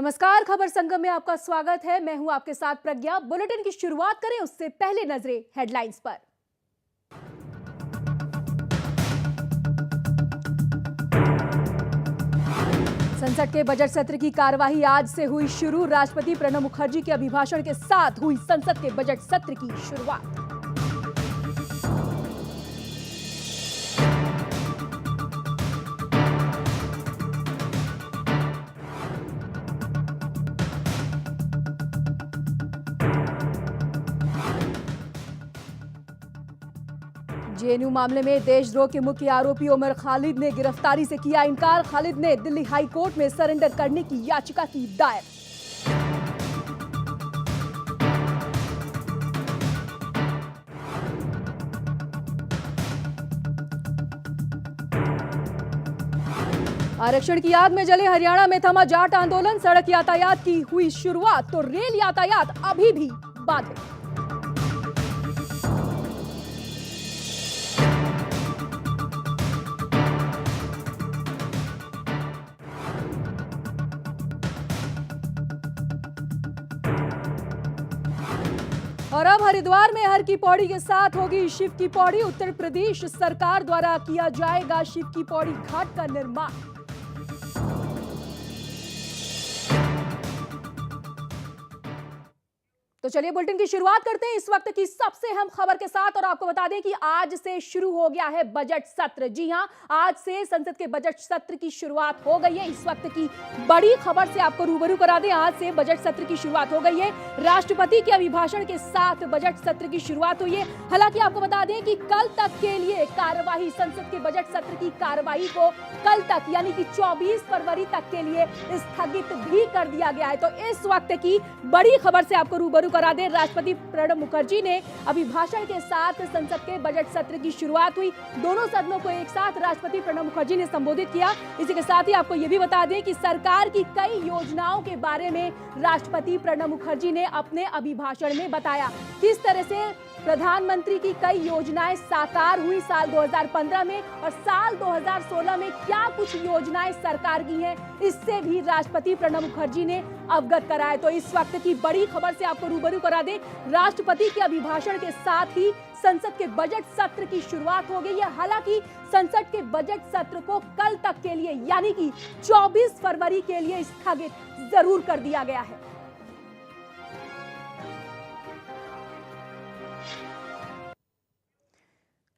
नमस्कार, खबर संगम में आपका स्वागत है। मैं हूं आपके साथ प्रज्ञा। बुलेटिन की शुरुआत करें उससे पहले नजरें हेडलाइंस पर। संसद के बजट सत्र की कार्यवाही आज से हुई शुरू। राष्ट्रपति प्रणब मुखर्जी के अभिभाषण के साथ हुई संसद के बजट सत्र की शुरुआत। जेएनयू मामले में देशद्रोह के मुख्य आरोपी उमर खालिद ने गिरफ्तारी से किया इनकार। खालिद ने दिल्ली हाई कोर्ट में सरेंडर करने की याचिका की दायर। आरक्षण की याद में जले हरियाणा में थमा जाट आंदोलन। सड़क यातायात की हुई शुरुआत तो रेल यातायात अभी भी बाधित। और अब हरिद्वार में हर की पौड़ी के साथ होगी शिव की पौड़ी। उत्तर प्रदेश सरकार द्वारा किया जाएगा शिव की पौड़ी घाट का निर्माण। तो चलिए बुलेटिन की शुरुआत करते हैं इस वक्त की सबसे अहम खबर के साथ और आपको बता दें कि आज से शुरू हो गया है बजट सत्र। जी हां, आज से संसद के बजट सत्र की शुरुआत हो गई है। इस वक्त की बड़ी खबर से आपको रूबरू करा दें। आज से बजट सत्र की शुरुआत हो गई है। राष्ट्रपति के अभिभाषण के साथ बजट सत्र की शुरुआत हुई है। हालांकि आपको बता दें कि कल तक के लिए कार्यवाही, संसद के बजट सत्र की कार्यवाही को कल तक यानी कि 24 फरवरी तक के लिए स्थगित भी कर दिया गया है। तो इस वक्त की बड़ी खबर से आपको रूबरू करा दे। राष्ट्रपति प्रणब मुखर्जी ने अभिभाषण के साथ संसद के बजट सत्र की शुरुआत हुई। दोनों सदनों को एक साथ राष्ट्रपति प्रणब मुखर्जी ने संबोधित किया। इसी के साथ ही आपको यह भी बता दें कि सरकार की कई योजनाओं के बारे में राष्ट्रपति प्रणब मुखर्जी ने अपने अभिभाषण में बताया। किस तरह से प्रधानमंत्री की कई योजनाएं साकार हुई साल 2015 में और साल 2016 में क्या कुछ योजनाएं सरकार की हैं, इससे भी राष्ट्रपति प्रणब मुखर्जी ने अवगत कराया। तो इस वक्त की बड़ी खबर से आपको रूबरू करा दें। राष्ट्रपति के अभिभाषण के साथ ही संसद के बजट सत्र की शुरुआत हो गई है। हालांकि संसद के बजट सत्र को कल तक के लिए यानी कि 24 फरवरी के लिए स्थगित जरूर कर दिया गया है।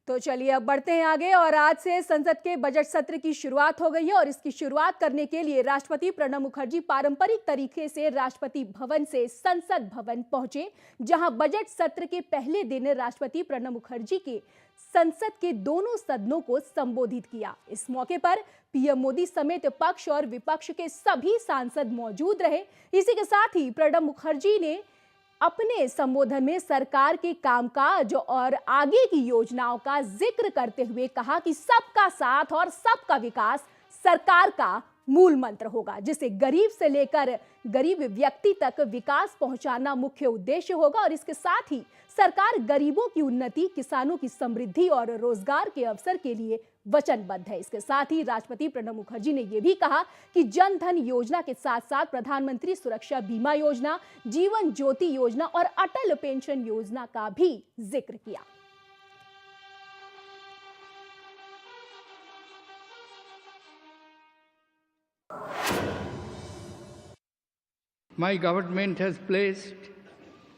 तो चलिए अब बढ़ते हैं आगे और आज से संसद के बजट सत्र की शुरुआत हो गई है और इसकी शुरुआत करने के लिए राष्ट्रपति प्रणब मुखर्जी पारंपरिक तरीके से राष्ट्रपति भवन से संसद भवन पहुंचे, जहां बजट सत्र के पहले दिन राष्ट्रपति प्रणब मुखर्जी के संसद के दोनों सदनों को संबोधित किया। इस मौके पर पीएम मोदी समेत पक्ष और विपक्ष के सभी सांसद मौजूद रहे। इसी के साथ ही प्रणब मुखर्जी ने अपने संबोधन में सरकार के कामकाज और आगे की योजनाओं का जिक्र करते हुए कहा कि सबका साथ और सबका विकास सरकार का मूल मंत्र होगा, जिसे गरीब से लेकर गरीब व्यक्ति तक विकास पहुंचाना मुख्य उद्देश्य होगा। और इसके साथ ही सरकार गरीबों की उन्नति, किसानों की समृद्धि और रोजगार के अवसर के लिए वचनबद्ध है। इसके साथ ही राष्ट्रपति प्रणब मुखर्जी ने यह भी कहा कि जन धन योजना के साथ साथ प्रधानमंत्री सुरक्षा बीमा योजना, जीवन ज्योति योजना और अटल पेंशन योजना का भी जिक्र किया। My government has placed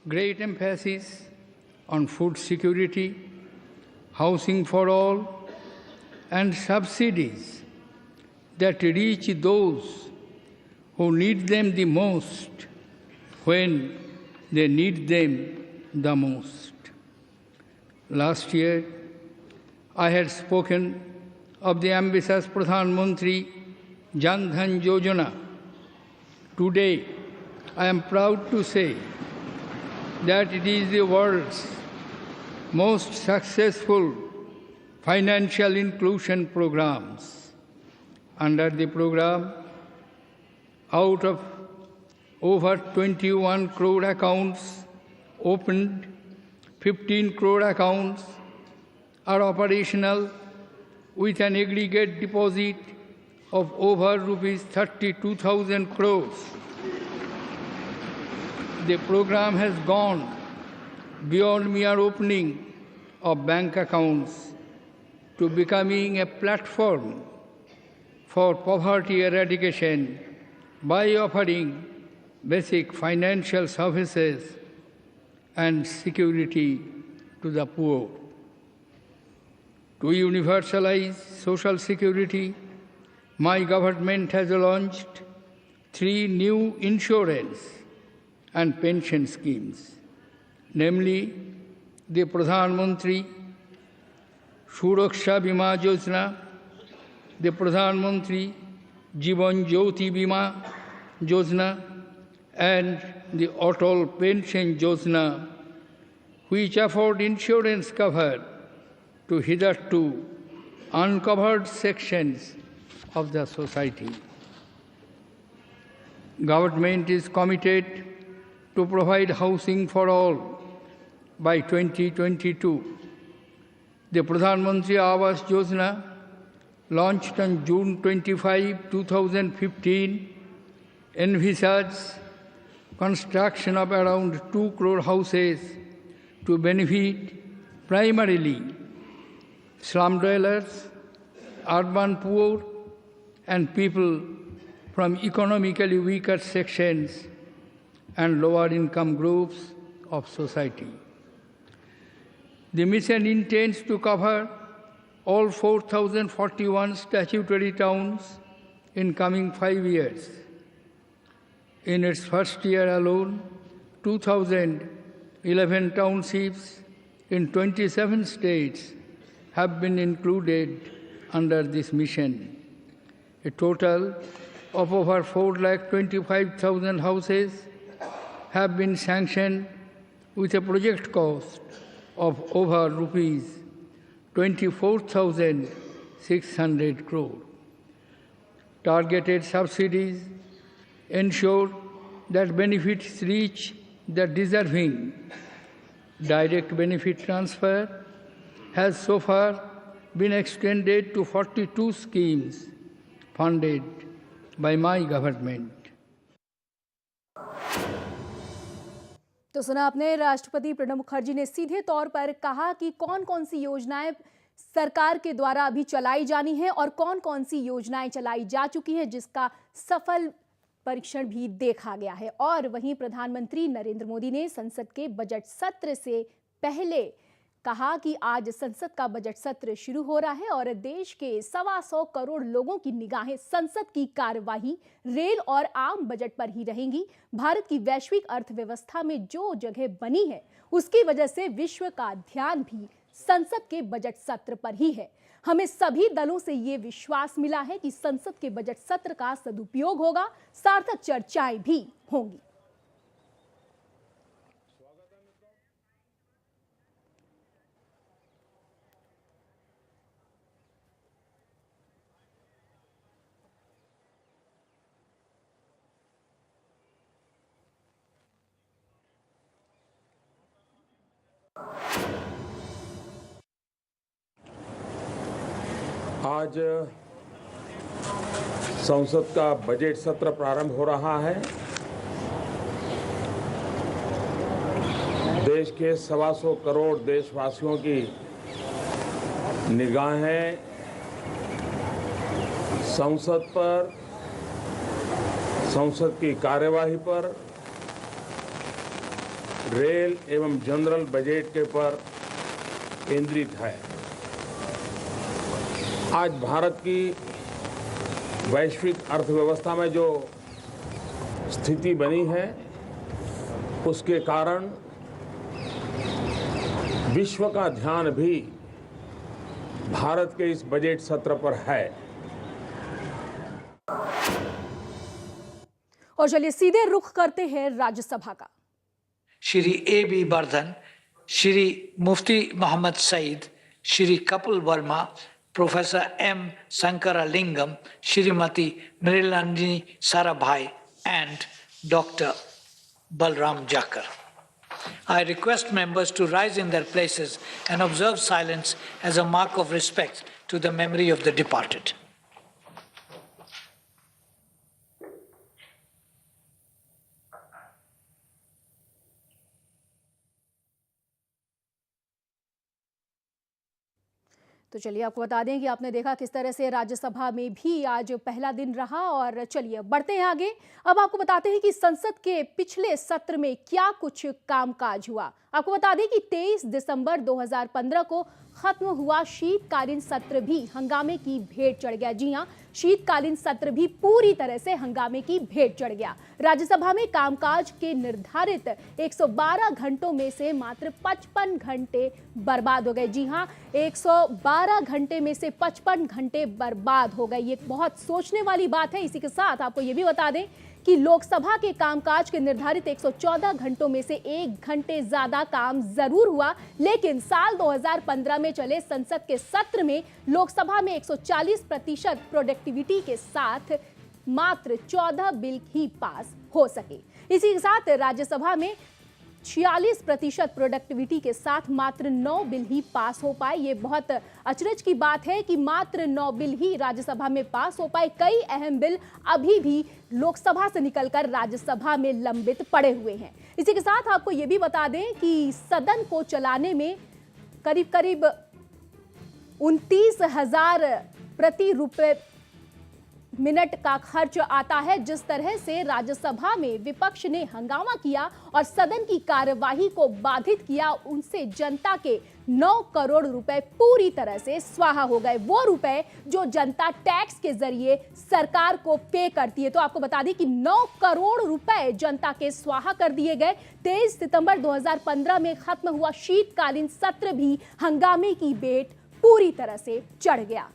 great emphasis on food security, housing for all, and subsidies that reach those who need them the most when they need them the most. Last year, I had spoken of the ambitious Pradhan Mantri Jan Dhan Yojana. Today, I am proud to say that it is the world's most successful financial inclusion programs. Under the program, out of over 21 crore accounts opened, 15 crore accounts are operational with an aggregate deposit of over rupees 32,000 crores. The program has gone beyond mere opening of bank accounts to becoming a platform for poverty eradication by offering basic financial services and security to the poor. To universalize social security, my government has launched 3 new insurance and pension schemes, namely the Pradhan Mantri Suraksha Bima Yojana, the Pradhan Mantri Jivan Jyoti Bima Yojana, and the Atal Pension Yojana, which afford insurance cover to hitherto uncovered sections of the society. Government is committed to provide housing for all by 2022. The Pradhan Mantri Awas Yojana, launched on June 25, 2015, envisages construction of around 2 crore houses to benefit primarily slum dwellers, urban poor, and people from economically weaker sections and lower income groups of society. The mission intends to cover all 4,041 statutory towns in coming 5 years. In its first year alone, 2,011 townships in 27 states have been included under this mission. A total of over 4,25,000 houses have been sanctioned with a project cost of over rupees 24,600 crore. Targeted subsidies ensure that benefits reach the deserving. Direct benefit transfer has so far been extended to 42 schemes funded by my government. तो सुना आपने, राष्ट्रपति प्रणब मुखर्जी ने सीधे तौर पर कहा कि कौन कौन सी योजनाएं सरकार के द्वारा अभी चलाई जानी है और कौन कौन सी योजनाएं चलाई जा चुकी हैं, जिसका सफल परीक्षण भी देखा गया है। और वहीं प्रधानमंत्री नरेंद्र मोदी ने संसद के बजट सत्र से पहले कहा कि आज संसद का बजट सत्र शुरू हो रहा है और देश के 125 करोड़ लोगों की निगाहें संसद की कार्यवाही, रेल और आम बजट पर ही रहेंगी। भारत की वैश्विक अर्थव्यवस्था में जो जगह बनी है, उसकी वजह से विश्व का ध्यान भी संसद के बजट सत्र पर ही है। हमें सभी दलों से ये विश्वास मिला है कि संसद के बजट सत्र का सदुपयोग होगा, सार्थक चर्चाएं भी होंगी। आज संसद का बजट सत्र प्रारंभ हो रहा है। देश के 125 करोड़ देशवासियों की निगाहें संसद पर, संसद की कार्यवाही पर, रेल एवं जनरल बजट के पर केंद्रित है। आज भारत की वैश्विक अर्थव्यवस्था में जो स्थिति बनी है, उसके कारण विश्व का ध्यान भी भारत के इस बजट सत्र पर है। और चलिए सीधे रुख करते हैं राज्यसभा का। Shri A.B. Bardhan, Shri Mufti Mohammad Sayeed, Shri Kapil Verma, professor M. Sankaralingam, Shrimati Mrinalini Sarabhai and Dr. Balram Jakar. I request members to rise in their places and observe silence as a mark of respect to the memory of the departed. तो चलिए आपको बता दें कि आपने देखा किस तरह से राज्यसभा में भी आज पहला दिन रहा। और चलिए बढ़ते हैं आगे। अब आपको बताते हैं कि संसद के पिछले सत्र में क्या कुछ कामकाज हुआ। आपको बता दें कि 23 दिसंबर 2015 को खत्म हुआ शीतकालीन सत्र भी हंगामे की भेंट चढ़ गया। जी हां, शीतकालीन सत्र भी पूरी तरह से हंगामे की भेंट चढ़ गया। राज्यसभा में कामकाज के निर्धारित 112 घंटों में से मात्र 55 घंटे बर्बाद हो गए। जी हां, 112 घंटे में से 55 घंटे बर्बाद हो गए। ये बहुत सोचने वाली बात है। इसी के साथ आपको ये भी बता दें कि लोकसभा के कामकाज के निर्धारित 114 घंटों में से 1 घंटे ज्यादा काम जरूर हुआ, लेकिन साल 2015 में चले संसद के सत्र में लोकसभा में 140% प्रोडक्टिविटी के साथ मात्र 14 बिल ही पास हो सके। इसी के साथ राज्यसभा में 46% प्रोडक्टिविटी के साथ मात्र 9 बिल ही पास हो पाए। ये बहुत अचरज की बात है कि मात्र 9 बिल ही राज्यसभा में पास हो पाए। कई अहम बिल अभी भी लोकसभा से निकलकर राज्यसभा में लंबित पड़े हुए हैं। इसी के साथ आपको ये भी बता दें कि सदन को चलाने में करीब करीब 29,000 प्रति मिनट का खर्च आता है। जिस तरह से राज्यसभा में विपक्ष ने हंगामा किया और सदन की कार्यवाही को बाधित किया, उनसे जनता के 9 करोड़ रुपए पूरी तरह से स्वाहा हो गए। वो रुपए जो जनता टैक्स के जरिए सरकार को पे करती है। तो आपको बता दें कि 9 करोड़ रुपए जनता के स्वाहा कर दिए गए। 23 सितंबर 2015 में खत्म हुआ शीतकालीन सत्र भी हंगामे की भेंट पूरी तरह से चढ़ गया।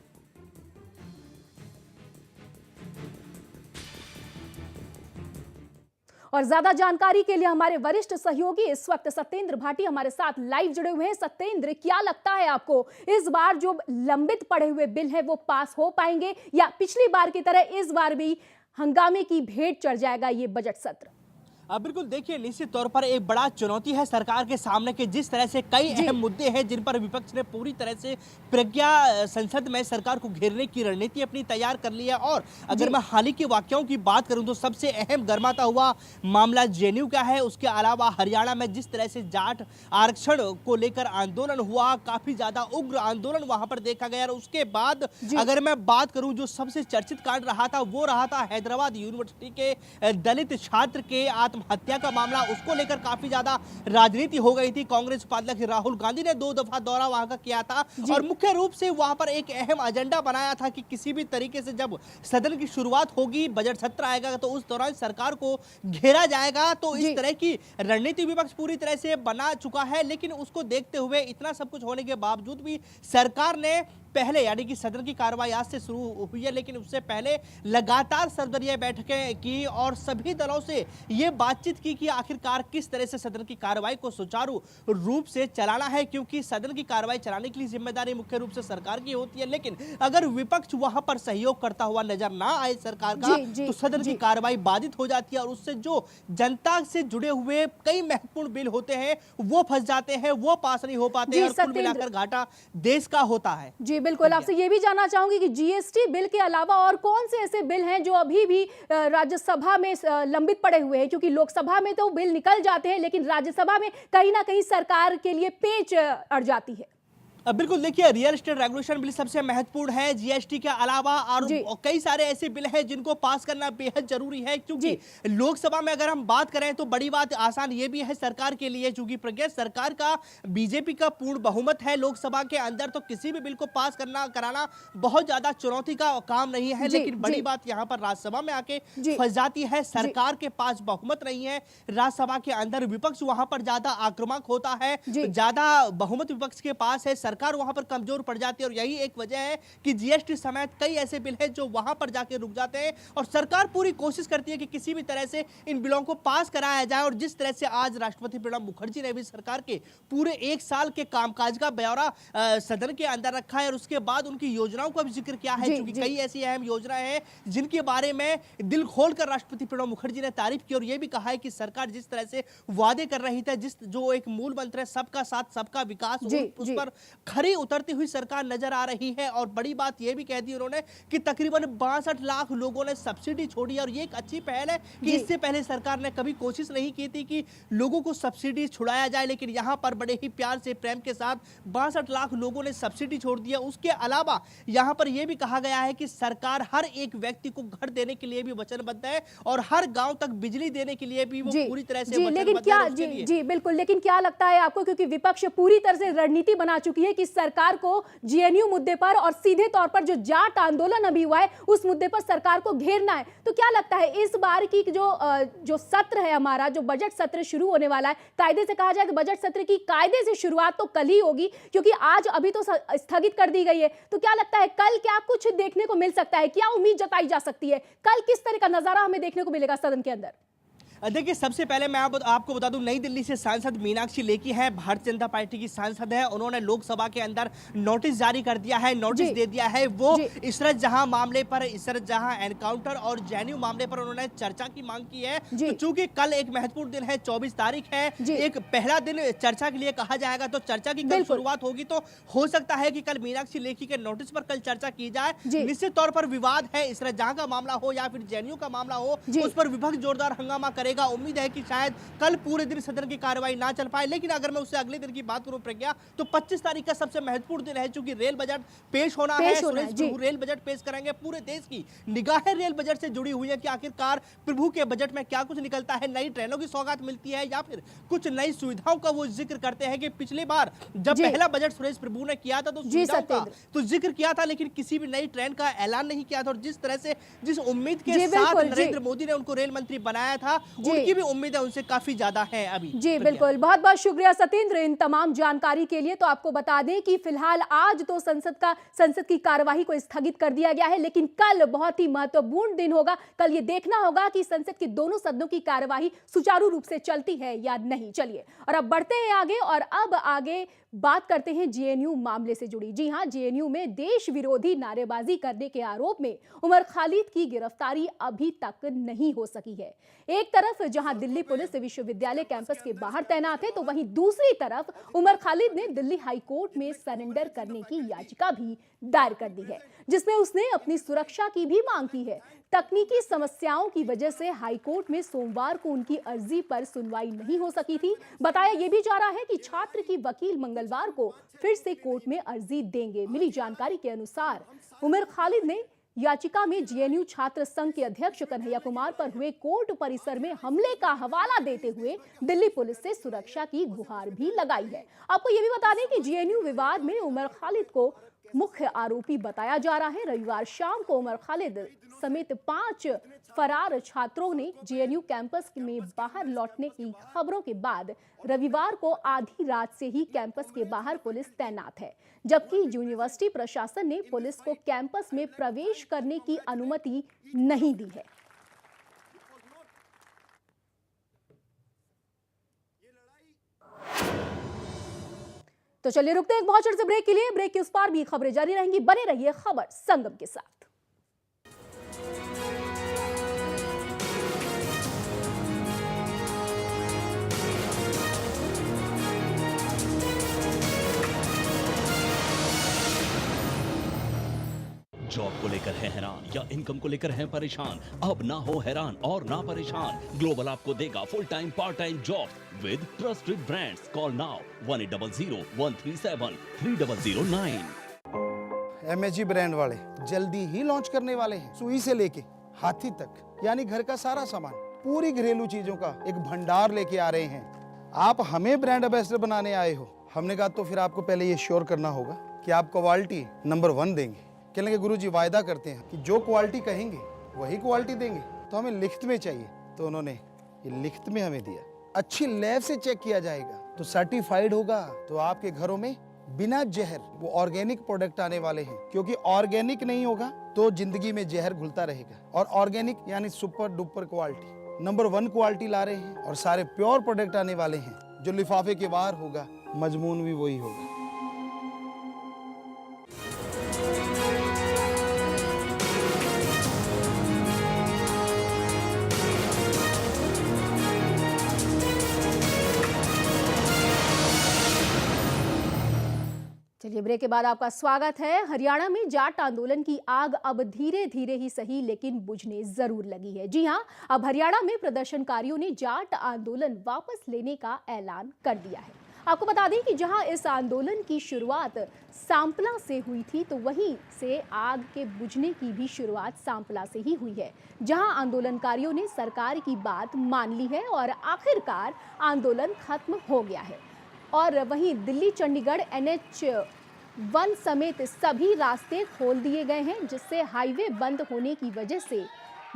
और ज्यादा जानकारी के लिए हमारे वरिष्ठ सहयोगी इस वक्त सत्येंद्र भाटी हमारे साथ लाइव जुड़े हुए हैं। सत्येंद्र, क्या लगता है आपको, इस बार जो लंबित पड़े हुए बिल है वो पास हो पाएंगे या पिछली बार की तरह इस बार भी हंगामे की भेंट चढ़ जाएगा ये बजट सत्र? बिल्कुल, देखिए निश्चित तौर पर एक बड़ा चुनौती है सरकार के सामने के जिस तरह से कई अहम मुद्दे हैं जिन पर विपक्ष ने पूरी तरह से प्रज्ञा संसद में सरकार को घेरने की रणनीति अपनी तैयार कर ली है। और अगर मैं हाल ही के वाकयाओं की बात करूं तो सबसे अहम गर्माता हुआ मामला जेएनयू का है। उसके अलावा हरियाणा में जिस तरह से जाट आरक्षण को लेकर आंदोलन हुआ, काफी ज्यादा उग्र आंदोलन वहां पर देखा गया। और उसके बाद अगर मैं बात करूं जो सबसे चर्चित कांड रहा था वो रहा था हैदराबाद यूनिवर्सिटी के दलित छात्र के हत्या का मामला। उसको लेकर काफी ज्यादा राजनीति हो गई थी। कांग्रेस उपाध्यक्ष राहुल गांधी ने 2 दफा दौरा वहां का किया था और मुख्य रूप से वहां पर एक अहम एजेंडा बनाया था कि किसी भी तरीके से जब सदन की शुरुआत होगी, बजट सत्र आएगा तो उस दौरान सरकार को घेरा जाएगा। तो इस तरह की रणनीति विपक्ष पूरी तरह से बना चुका है। लेकिन उसको देखते हुए इतना सब कुछ होने के बावजूद भी सरकार ने पहले, यानी कि सदन की कार्रवाई आज से शुरू हुई है, लेकिन उससे पहले लगातार सर्वदलीय बैठकें की और सभी दलों से ये बातचीत की कि आखिरकार किस तरह से सदन की कार्रवाई को सुचारू रूप से चलाना है, क्योंकि सदन की कार्रवाई चलाने के लिए जिम्मेदारी मुख्य रूप से सरकार की होती है। लेकिन अगर विपक्ष वहां पर सहयोग करता हुआ नजर ना आए सरकार का, तो सदन की कार्रवाई बाधित हो जाती है और उससे जो जनता से जुड़े हुए कई महत्वपूर्ण बिल होते हैं वो फंस जाते हैं, वो पास नहीं हो पाते और कुल मिलाकर घाटा देश का होता है। जी बिल्कुल, आपसे ये भी जानना चाहूंगी कि जीएसटी बिल के अलावा और कौन से ऐसे बिल हैं जो अभी भी राज्यसभा में लंबित पड़े हुए हैं, क्योंकि लोकसभा में तो बिल निकल जाते हैं लेकिन राज्यसभा में कहीं ना कहीं सरकार के लिए पेच अड़ जाती है। बिल्कुल, देखिए रियल एस्टेट रेगुलेशन बिल सबसे महत्वपूर्ण है। जीएसटी के अलावा और कई सारे ऐसे बिल हैं जिनको पास करना बेहद जरूरी है, क्योंकि लोकसभा में अगर हम बात करें तो बड़ी बात आसान ये भी है सरकार के लिए, क्योंकि प्रज्ञा सरकार का बीजेपी का पूर्ण बहुमत है लोकसभा के अंदर, तो किसी भी बिल को पास कराना बहुत ज्यादा चुनौती का काम नहीं है। लेकिन बड़ी बात यहाँ पर राज्यसभा में आके फंस जाती है। सरकार के पास बहुमत नहीं है, राज्यसभा के अंदर विपक्ष वहां पर ज्यादा आक्रामक होता है, ज्यादा बहुमत विपक्ष के पास है, सरकार वहां पर कमजोर पड़ जाती है। और यही एक वजह है कि जीएसटी समेत कई ऐसे बिल हैं जो वहां पर जाके रुक जाते हैं और सरकार पूरी कोशिश करती है कि किसी भी तरह से इन बिलों को पास कराया जाए। और जिस तरह से आज राष्ट्रपति प्रणब मुखर्जी ने भी सरकार के पूरे 1 साल के कामकाज का ब्यौरा सदन के अंदर रखा है और उसके बाद उनकी योजनाओं का भी जिक्र किया है, क्योंकि कई ऐसी अहम योजनाएं हैं जिनके बारे में दिल खोलकर राष्ट्रपति प्रणब मुखर्जी ने तारीफ की और यह भी कहा है कि सरकार जिस तरह से वादे कर रही थी, जो एक मूल मंत्र है सबका साथ सबका विकास, उस पर खरी उतरती हुई सरकार नजर आ रही है। और बड़ी बात यह भी कह दी उन्होंने कि तकरीबन 62 लाख लोगों ने सब्सिडी छोड़ी। और ये एक अच्छी पहल है कि इससे पहले सरकार ने कभी कोशिश नहीं की थी कि लोगों को सब्सिडी छुड़ाया जाए, लेकिन यहां पर बड़े ही प्यार से प्रेम के साथ 62 लाख लोगों ने सब्सिडी छोड़ दिया। उसके अलावा यहां पर यह भी कहा गया है कि सरकार हर एक व्यक्ति को घर देने के लिए भी वचनबद्ध है और हर गांव तक बिजली देने के लिए भी वो पूरी तरह से लेकिन क्या जी बिल्कुल, लेकिन क्या लगता है आपको, क्योंकि विपक्ष पूरी तरह से रणनीति बना चुकी है कि सरकार को जेएनयू मुद्दे पर और सीधे तौर पर जो जाट आंदोलन अभी हुआ है उस मुद्दे पर सरकार को घेरना है, तो क्या लगता है इस बार की जो सत्र है हमारा, जो बजट सत्र शुरू होने वाला है, कायदे से कहा जाए कि बजट सत्र की कायदे से शुरुआत तो कल ही होगी, क्योंकि आज अभी तो स्थगित कर दी गई है, तो क्या लगता है कल क्या कुछ देखने को मिल सकता है, क्या उम्मीद जताई जा सकती है, कल किस तरह का नजारा हमें देखने को मिलेगा सदन के अंदर? देखिए, सबसे पहले मैं आपको बता दूं, नई दिल्ली से सांसद मीनाक्षी लेखी हैं, भारतीय जनता पार्टी की सांसद है। उन्होंने लोकसभा के अंदर नोटिस जारी कर दिया है, नोटिस दे दिया है। वो इशरत जहां मामले पर, इशरत जहां एनकाउंटर और जेएनयू मामले पर उन्होंने चर्चा की मांग की है। तो चूंकि कल एक महत्वपूर्ण दिन है, 24 तारीख है, एक पहला दिन चर्चा के लिए कहा जाएगा, तो चर्चा की कल शुरुआत होगी। तो हो सकता है कि कल मीनाक्षी लेखी के नोटिस पर कल चर्चा की जाए। निश्चित तौर पर विवाद है, इशरत जहां का मामला हो या फिर जेएनयू का मामला हो, उस पर विपक्ष जोरदार हंगामा करेगा। उम्मीद है कि शायद कल पूरे दिन सदन की कार्रवाई ना चल पाए। लेकिन अगर मैं उससे अगले दिन की बात करूं प्रज्ञा, तो 25 तारीख का सबसे महत्वपूर्ण दिन है, क्योंकि रेल बजट पेश होना है। रेल बजट पेश करेंगे, पूरे देश की निगाहें रेल बजट से जुड़ी हुई है कि आखिरकार प्रभु के बजट में क्या कुछ निकलता है, नई ट्रेनों की सौगात मिलती है या फिर कुछ नई सुविधाओं का वो जिक्र करते हैं कि पिछली बार जब पहला बजट सुरेश प्रभु ने किया था तो सुविधाओं का तो जिक्र किया था, लेकिन किसी भी नई ट्रेन का ऐलान नहीं किया था। और जिस तरह से, जिस उम्मीद के साथ नरेंद्र मोदी ने उनको रेल मंत्री बनाया था, उनकी भी उम्मीद है उनसे काफी ज्यादा है अभी। जी बिल्कुल, बहुत बहुत शुक्रिया सत्येंद्र इन तमाम जानकारी के लिए। तो आपको बता दें कि फिलहाल आज तो संसद की कार्यवाही को स्थगित कर दिया गया है, लेकिन कल बहुत ही महत्वपूर्ण दिन होगा। कल ये देखना होगा कि संसद के दोनों सदनों की कार्यवाही सुचारू रूप से चलती है या नहीं। चलिए और अब बढ़ते हैं आगे, और अब आगे बात करते हैं जेएनयू मामले से जुड़ी। जी हां, जेएनयू में देश विरोधी नारेबाजी करने के आरोप में उमर खालिद की गिरफ्तारी अभी तक नहीं हो सकी है। एक तरफ जहां दिल्ली पुलिस विश्वविद्यालय कैंपस के बाहर तैनात है, तो वहीं दूसरी तरफ उमर खालिद ने दिल्ली हाई कोर्ट में सरेंडर करने की याचिका भी दायर कर दी है, जिसमें उसने अपनी सुरक्षा की भी मांग की है। तकनीकी समस्याओं की वजह से हाईकोर्ट में सोमवार को उनकी अर्जी पर सुनवाई नहीं हो सकी थी। बताया यह भी जा रहा है कि छात्र की वकील मंगलवार को फिर से कोर्ट में अर्जी देंगे। मिली जानकारी के अनुसार उमर खालिद ने याचिका में जेएनयू छात्र संघ के अध्यक्ष कन्हैया कुमार पर हुए कोर्ट परिसर में हमले का हवाला देते हुए दिल्ली पुलिस से सुरक्षा की गुहार भी लगाई है। आपको यह भी बता दें कि जेएनयू विवाद में उमर खालिद को मुख्य आरोपी बताया जा रहा है। रविवार शाम को उमर खालिद समेत 5 फरार छात्रों ने जेएनयू कैंपस में बाहर लौटने की खबरों के बाद रविवार को आधी रात से ही कैंपस के बाहर पुलिस तैनात है, जबकि यूनिवर्सिटी प्रशासन ने पुलिस को कैंपस में प्रवेश करने की अनुमति नहीं दी है। तो चलिए रुकते हैं एक बहुत छोटे से ब्रेक के लिए। ब्रेक के उस पार भी खबरें जारी रहेंगी, बने रहिए खबर संगम के साथ। जॉब को लेकर है हैरान या इनकम को लेकर है परेशान? अब ना हो हैरान और ना परेशान, ग्लोबल आपको देगा full time part time job with trusted brands. Call now 1800-137-3009। MHG brand वाले जल्दी ही लॉन्च करने वाले हैं। सुई से लेके हाथी तक, यानी घर का सारा सामान, पूरी घरेलू चीजों का एक भंडार लेके आ रहे हैं। आप हमें ब्रांड एम्बेसडर बनाने आए हो, हमने कहा तो फिर आपको पहले ये श्योर करना होगा कि आप क्वालिटी नंबर 1 देंगे। कहने लगे गुरुजी वायदा करते हैं कि जो क्वालिटी कहेंगे वही क्वालिटी देंगे, तो हमें लिखित में चाहिए। तो उन्होंने ये लिखित में हमें दिया। अच्छी लैब से चेक किया जाएगा तो सर्टिफाइड होगा, तो आपके घरों में बिना जहर वो ऑर्गेनिक प्रोडक्ट आने वाले हैं। क्योंकि ऑर्गेनिक नहीं होगा तो जिंदगी में जहर घुलता रहेगा, और ऑर्गेनिक यानी super duper quality, number 1 quality ला रहे हैं। और सारे प्योर प्रोडक्ट आने वाले हैं। जो लिफाफे के बाहर होगा मजमून भी वही होगा। चलिए देखिए, ब्रेक के बाद आपका स्वागत है। हरियाणा में जाट आंदोलन की आग अब धीरे धीरे ही सही लेकिन बुझने जरूर लगी है। जी हां, अब हरियाणा में प्रदर्शनकारियों ने जाट आंदोलन वापस लेने का ऐलान कर दिया है। आपको बता दें कि जहां इस आंदोलन की शुरुआत सांपला से हुई थी, तो वहीं से आग के बुझने की भी शुरुआत सांपला से ही हुई है, जहां आंदोलनकारियों ने सरकार की बात मान ली है और आखिरकार आंदोलन खत्म हो गया है। और वहीं दिल्ली चंडीगढ़ NH1 समेत सभी रास्ते खोल दिए गए हैं, जिससे हाईवे बंद होने की वजह से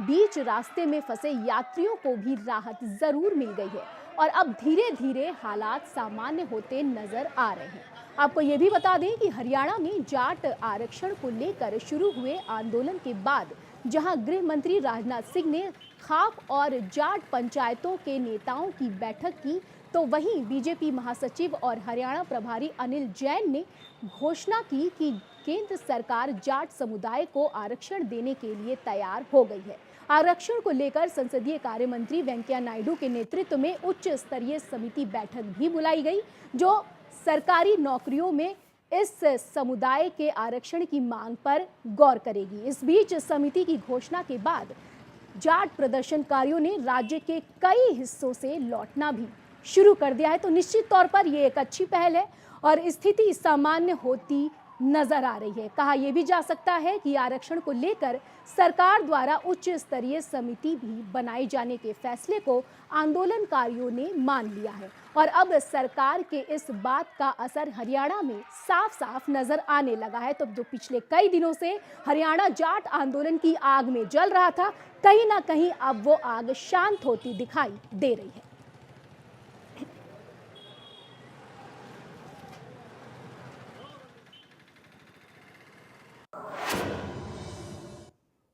बीच रास्ते में फंसे यात्रियों को भी राहत जरूर मिल गई है और अब धीरे धीरे हालात सामान्य होते नजर आ रहे हैं। आपको ये भी बता दें कि हरियाणा में जाट आरक्षण को लेकर शुरू हुए आंदोलन के बाद जहां गृह मंत्री राजनाथ सिंह ने खाप और जाट पंचायतों के नेताओं की बैठक की, तो वहीं बीजेपी महासचिव और हरियाणा प्रभारी अनिल जैन ने घोषणा की कि केंद्र सरकार जाट समुदाय को आरक्षण देने के लिए तैयार हो गई है। आरक्षण को लेकर संसदीय कार्य मंत्री वेंकैया नायडू के नेतृत्व में उच्च स्तरीय समिति बैठक भी बुलाई गई, जो सरकारी नौकरियों में इस समुदाय के आरक्षण की मांग पर गौर करेगी। इस बीच समिति की घोषणा के बाद जाट प्रदर्शनकारियों ने राज्य के कई हिस्सों से लौटना भी शुरू कर दिया है, तो निश्चित तौर पर ये एक अच्छी पहल है और स्थिति सामान्य होती नजर आ रही है। कहा यह भी जा सकता है कि आरक्षण को लेकर सरकार द्वारा उच्च स्तरीय समिति भी बनाए जाने के फैसले को आंदोलनकारियों ने मान लिया है और अब सरकार के इस बात का असर हरियाणा में साफ साफ नजर आने लगा है। तो जो पिछले कई दिनों से हरियाणा जाट आंदोलन की आग में जल रहा था, कहीं ना कहीं अब वो आग शांत होती दिखाई दे रही है।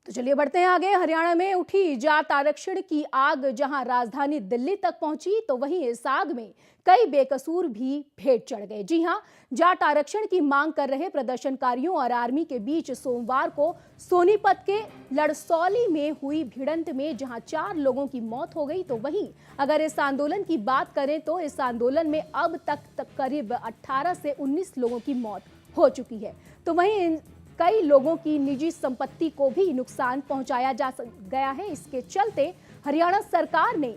तो चलिए बढ़ते हैं आगे। हरियाणा में उठी जाट आरक्षण की आग जहां राजधानी दिल्ली तक पहुंची, तो वहीं इस आग में कई बेकसूर भी भेंट चढ़ गए। जी हां, जाट आरक्षण की मांग कर रहे प्रदर्शनकारियों और आर्मी के बीच सोमवार को सोनीपत के लड़सौली में हुई भिड़ंत में जहां 4 लोगों की मौत हो गई, तो वहीं अगर इस आंदोलन की बात करें तो इस आंदोलन में अब तक करीब 18 से 19 लोगों की मौत हो चुकी है। तो वहीं कई लोगों की निजी संपत्ति को भी नुकसान पहुंचाया गया है। इसके चलते हरियाणा सरकार ने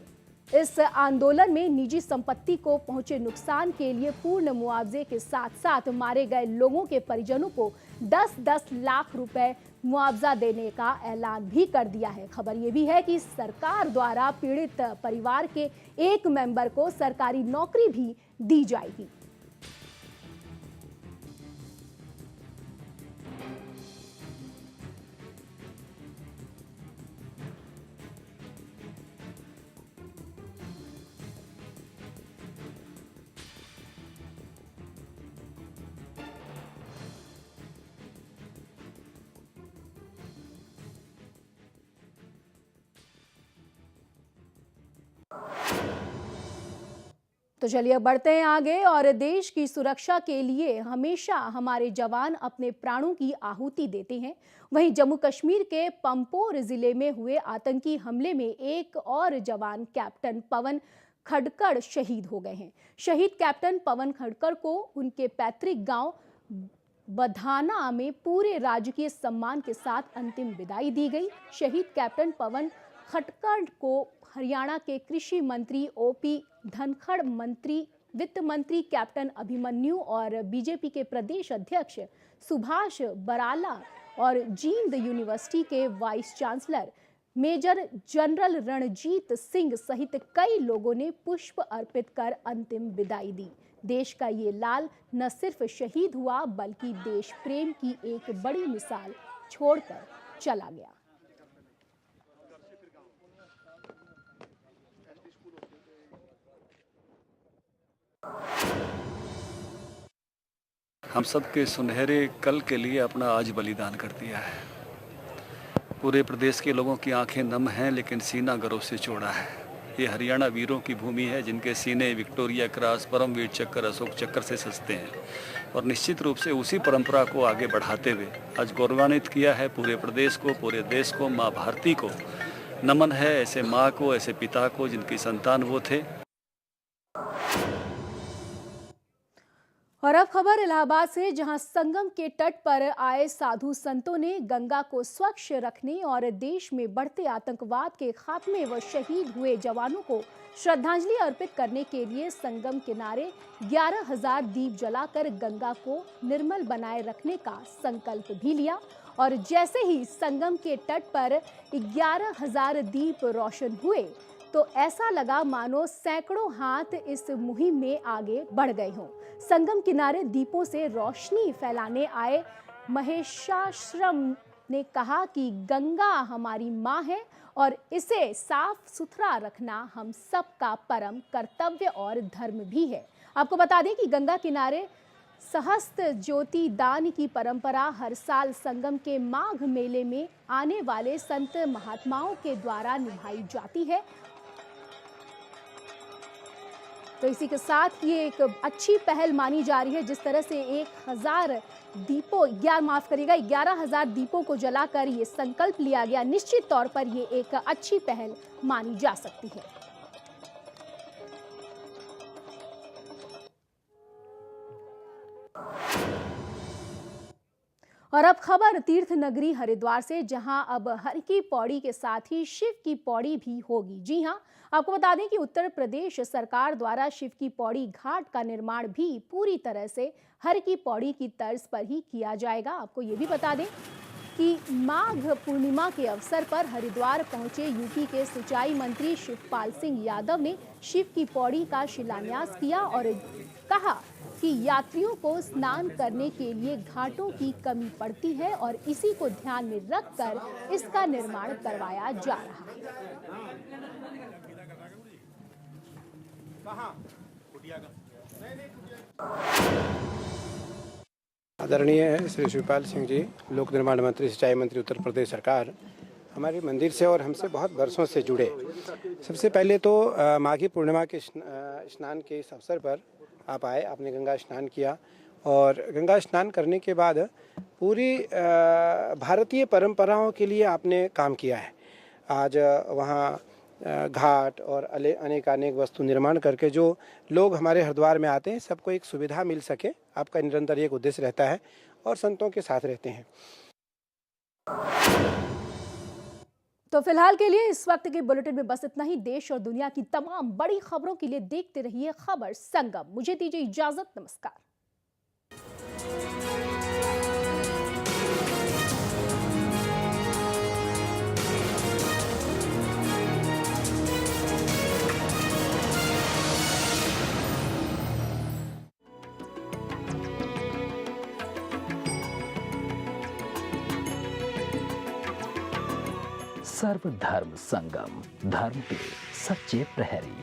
इस आंदोलन में निजी संपत्ति को पहुंचे नुकसान के लिए पूर्ण मुआवजे के साथ साथ मारे गए लोगों के परिजनों को 10-10 लाख रुपए मुआवजा देने का ऐलान भी कर दिया है। खबर यह भी है कि सरकार द्वारा पीड़ित परिवार के एक मेंबर को सरकारी नौकरी भी दी जाएगी। तो चलिए बढ़ते हैं आगे। और देश की सुरक्षा के लिए हमेशा हमारे जवान अपने प्राणों की आहुति देते हैं। वहीं जम्मू कश्मीर के पंपोर जिले में हुए आतंकी हमले में एक और जवान कैप्टन पवन खड़कर शहीद हो गए हैं। शहीद कैप्टन पवन खड़कर को उनके पैतृक गांव बधाना में पूरे राजकीय सम्मान के साथ अंतिम विदाई दी गई। शहीद कैप्टन पवन खड़कर को हरियाणा के कृषि मंत्री OP धनखड़, वित्त मंत्री कैप्टन अभिमन्यु और बीजेपी के प्रदेश अध्यक्ष सुभाष बराला और जींद यूनिवर्सिटी के vice chancellor major general Ranjit Singh सहित कई लोगों ने पुष्प अर्पित कर अंतिम विदाई दी। देश का ये लाल न सिर्फ शहीद हुआ बल्कि देश प्रेम की एक बड़ी मिसाल छोड़कर चला गया। हम सबके सुनहरे कल के लिए अपना आज बलिदान कर दिया है। पूरे प्रदेश के लोगों की आंखें नम हैं लेकिन सीना गर्व से चौड़ा है। ये हरियाणा वीरों की भूमि है जिनके सीने विक्टोरिया क्रॉस, परमवीर चक्र, अशोक चक्र से सजते हैं और निश्चित रूप से उसी परंपरा को आगे बढ़ाते हुए आज गौरवान्वित किया है पूरे प्रदेश को, पूरे देश को। माँ भारती को नमन है, ऐसे माँ को, ऐसे पिता को जिनकी संतान वो थे। और अब खबर इलाहाबाद से, जहां संगम के तट पर आए साधु संतों ने गंगा को स्वच्छ रखने और देश में बढ़ते आतंकवाद के खात्मे व शहीद हुए जवानों को श्रद्धांजलि अर्पित करने के लिए संगम किनारे 11,000 दीप जलाकर गंगा को निर्मल बनाए रखने का संकल्प भी लिया। और जैसे ही संगम के तट पर 11,000 दीप रोशन हुए तो ऐसा लगा मानो सैकड़ों हाथ इस मुहिम में आगे बढ़ गए हों। संगम किनारे दीपों से रोशनी फैलाने आए महेशाश्रम ने कहा कि गंगा हमारी माँ है और इसे साफ सुथरा रखना हम सबका परम कर्तव्य और धर्म भी है। आपको बता दें कि गंगा किनारे सहस्त्र ज्योति दान की परंपरा हर साल संगम के माघ मेले में आने वाले संत महात्माओं के द्वारा निभाई जाती है। तो इसी के साथ ये एक अच्छी पहल मानी जा रही है, जिस तरह से 11,000 दीपों को जलाकर ये संकल्प लिया गया। निश्चित तौर पर ये एक अच्छी पहल मानी जा सकती है। और अब खबर तीर्थ नगरी हरिद्वार से, जहां अब हर की पौड़ी के साथ ही शिव की पौड़ी भी होगी। जी हां, आपको बता दें कि उत्तर प्रदेश सरकार द्वारा शिव की पौड़ी घाट का निर्माण भी पूरी तरह से हर की पौड़ी की तर्ज पर ही किया जाएगा। आपको ये भी बता दें कि माघ पूर्णिमा के अवसर पर हरिद्वार पहुंचे यूपी के सिंचाई मंत्री शिवपाल सिंह यादव ने शिव की पौड़ी का शिलान्यास किया और कहा कि यात्रियों को स्नान करने के लिए घाटों की कमी पड़ती है और इसी को ध्यान में रखकर इसका निर्माण करवाया जा रहा है। आदरणीय श्री शिवपाल सिंह जी, लोक निर्माण मंत्री, सिंचाई मंत्री उत्तर प्रदेश सरकार, हमारे मंदिर से और हमसे बहुत वर्षों से जुड़े। सबसे पहले तो माघी पूर्णिमा के स्नान के इस अवसर पर आप आए, आपने गंगा स्नान किया और गंगा स्नान करने के बाद पूरी भारतीय परंपराओं के लिए आपने काम किया है। आज वहाँ घाट और अनेक वस्तु निर्माण करके जो लोग हमारे हरिद्वार में आते हैं सबको एक सुविधा मिल सके, आपका निरंतर एक उद्देश्य रहता है और संतों के साथ रहते हैं। तो फिलहाल के लिए इस वक्त के बुलेटिन में बस इतना ही। देश और दुनिया की तमाम बड़ी खबरों के लिए देखते रहिए खबर संगम। मुझे दीजिए इजाजत, नमस्कार। सर्वधर्म संगम, धर्म के सच्चे प्रहरी।